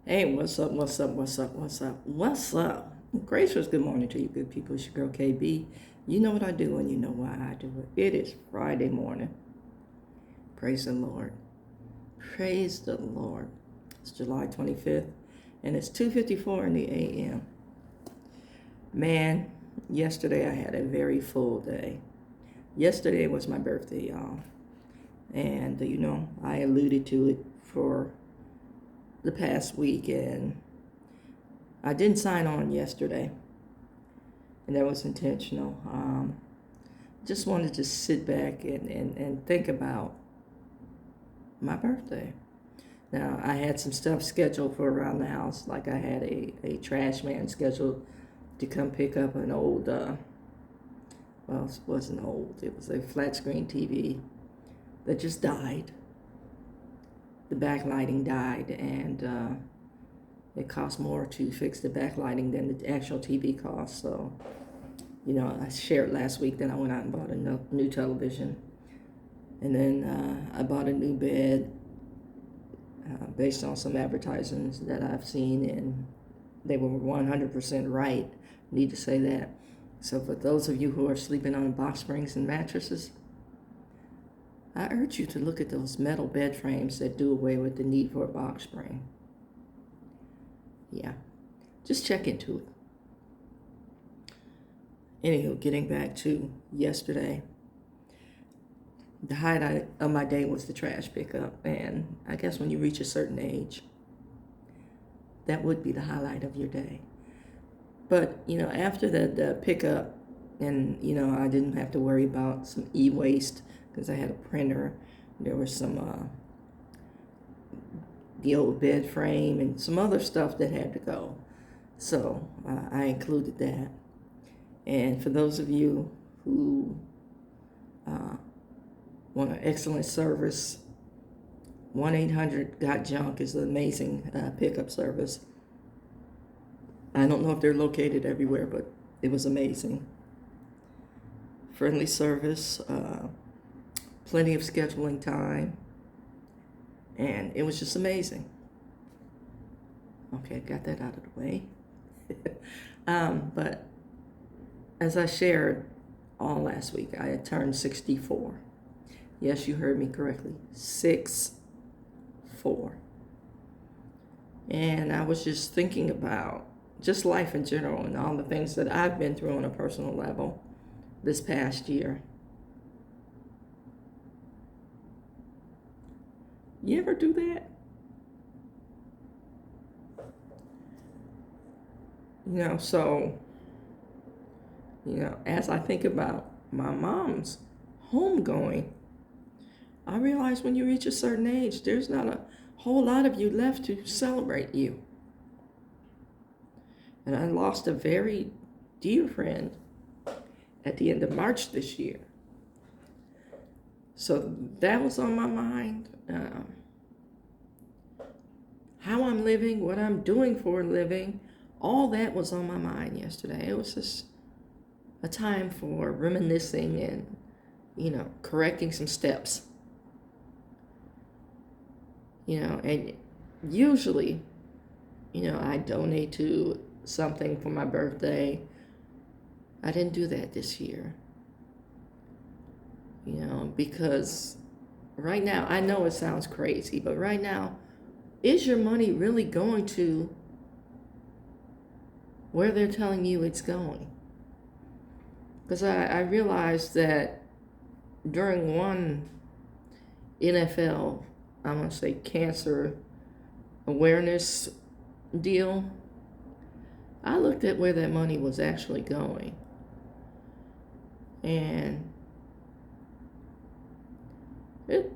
Hey, what's up? What's up? What's up? What's up? What's up? Gracious good morning to you, good people. It's your girl KB. You know what I do and you know why I do it. It is Friday morning. Praise the Lord. Praise the Lord. It's July 25th and it's 2:54 in the a.m. Man, yesterday I had a very full day. Yesterday was my birthday, y'all. And, I alluded to it for the past week and I didn't sign on yesterday, and that was intentional. Just wanted to sit back and think about my birthday. Now, I had some stuff scheduled for around the house, like I had a trash man scheduled to come pick up an old, well, it wasn't old, it was a flat screen TV that just died. The backlighting died, and it cost more to fix the backlighting than the actual TV cost. So, I shared last week that I went out and bought a new television. And then I bought a new bed based on some advertisements that I've seen, and they were 100% right. Need to say that. So, for those of you who are sleeping on box springs and mattresses, I urge you to look at those metal bed frames that do away with the need for a box spring. Yeah, just check into it. Anywho, getting back to yesterday, the highlight of my day was the trash pickup. And I guess when you reach a certain age, that would be the highlight of your day. But, after the pickup, and, I didn't have to worry about some e-waste because I had a printer. There was some, the old bed frame and some other stuff that had to go. So I included that. And for those of you who want an excellent service, 1-800-GOT-JUNK is an amazing pickup service. I don't know if they're located everywhere, but it was amazing. Friendly service, plenty of scheduling time, and it was just amazing. Okay, got that out of the way. But as I shared all last week, I had turned 64. Yes, you heard me correctly. 6'4". And I was just thinking about just life in general and all the things that I've been through on a personal level this past year. You ever do that? So, as I think about my mom's homegoing, I realize when you reach a certain age, there's not a whole lot of you left to celebrate you. And I lost a very dear friend at the end of March this year. So that was on my mind. How I'm living, what I'm doing for a living, all that was on my mind yesterday. It was just a time for reminiscing and, correcting some steps. And usually, I donate to something for my birthday. I didn't do that this year. Because right now, I know it sounds crazy, but right now, is your money really going to where they're telling you it's going? Because I realized that during one NFL, I'm going to say cancer awareness deal, I looked at where that money was actually going. And it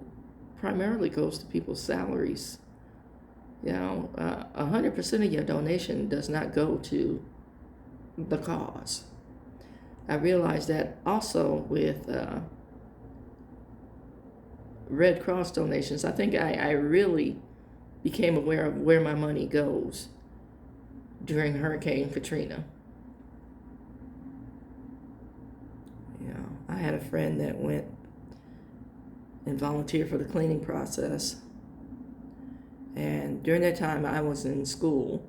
primarily goes to people's salaries. 100% of your donation does not go to the cause. I realized that also with Red Cross donations. I think I really became aware of where my money goes during Hurricane Katrina. I had a friend that went and volunteered for the cleaning process. And during that time, I was in school.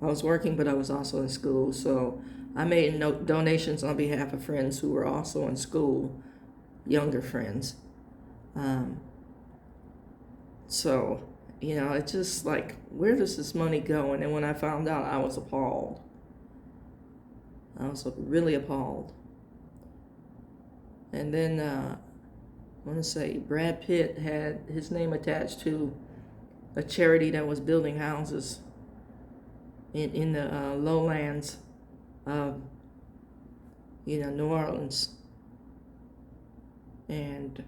I was working, but I was also in school. So I made donations on behalf of friends who were also in school, younger friends. Um, so, it's just like, where does this money go? And then when I found out, I was appalled. I was really appalled. And then I want to say Brad Pitt had his name attached to a charity that was building houses in the lowlands of New Orleans. And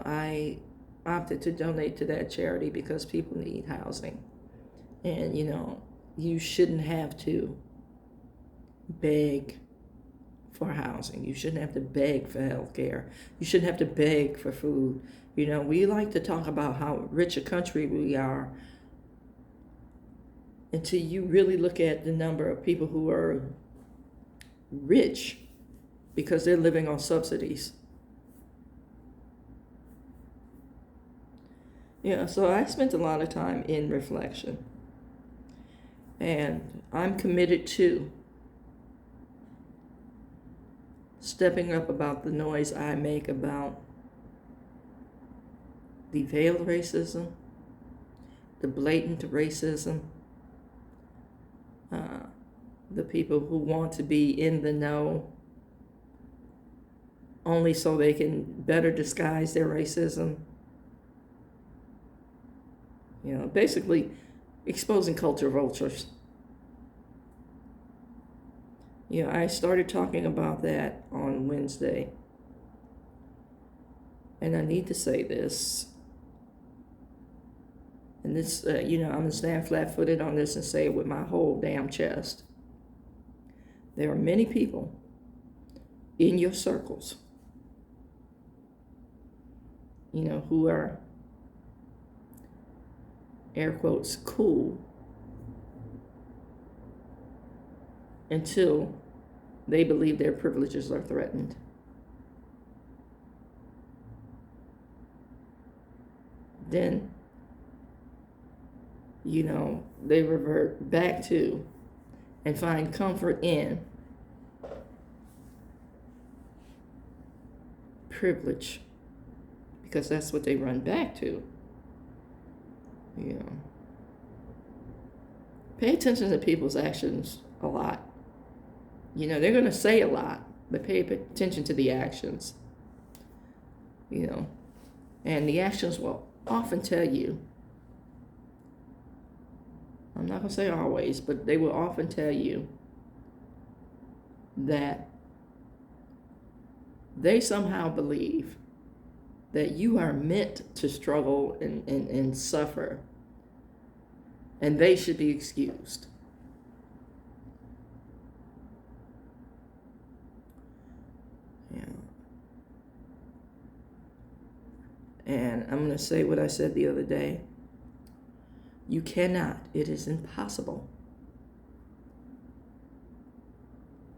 I opted to donate to that charity because people need housing. And you shouldn't have to beg for housing. You shouldn't have to beg for health care. You shouldn't have to beg for food. We like to talk about how rich a country we are until you really look at the number of people who are rich because they're living on subsidies. So I spent a lot of time in reflection. And I'm committed to stepping up about the noise I make about the veiled racism, the blatant racism, the people who want to be in the know only so they can better disguise their racism. Basically exposing culture vultures. I started talking about that on Wednesday. And I need to say this. And this, I'm going to stand flat-footed on this and say it with my whole damn chest. There are many people in your circles, who are, air quotes, cool until they believe their privileges are threatened. Then, they revert back to and find comfort in privilege because that's what they run back to. Pay attention to people's actions a lot. They're going to say a lot, but pay attention to the actions. And the actions will often tell you, I'm not going to say always, but they will often tell you that they somehow believe that you are meant to struggle and suffer, and they should be excused. And I'm going to say what I said the other day. You cannot, it is impossible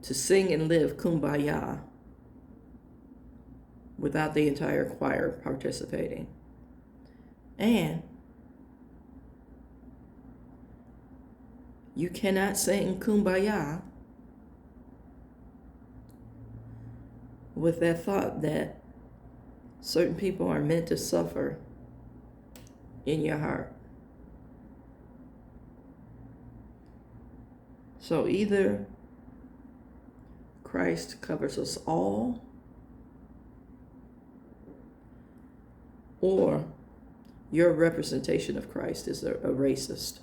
to sing and live Kumbaya without the entire choir participating. And you cannot sing Kumbaya with that thought that certain people are meant to suffer in your heart. So either Christ covers us all, or your representation of Christ is a racist.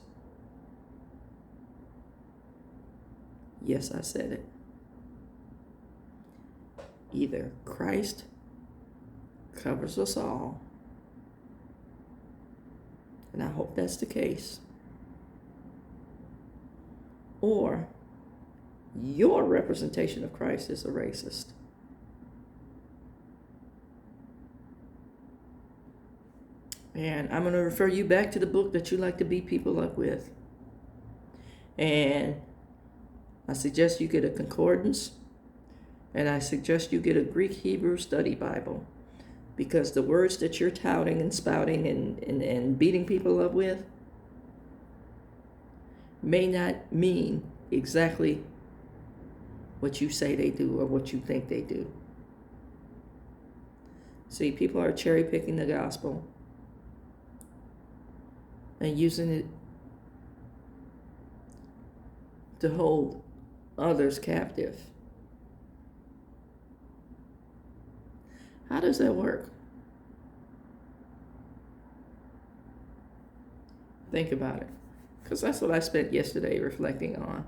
Yes, I said it. Either Christ covers us all, and I hope that's the case, or your representation of Christ is a racist. And I'm going to refer you back to the book that you like to beat people up with. And I suggest you get a concordance, and I suggest you get a Greek Hebrew study Bible. because the words that you're touting and spouting and beating people up with may not mean exactly what you say they do or what you think they do. See, people are cherry picking the gospel and using it to hold others captive. How does that work? Think about it, because that's what I spent yesterday reflecting on.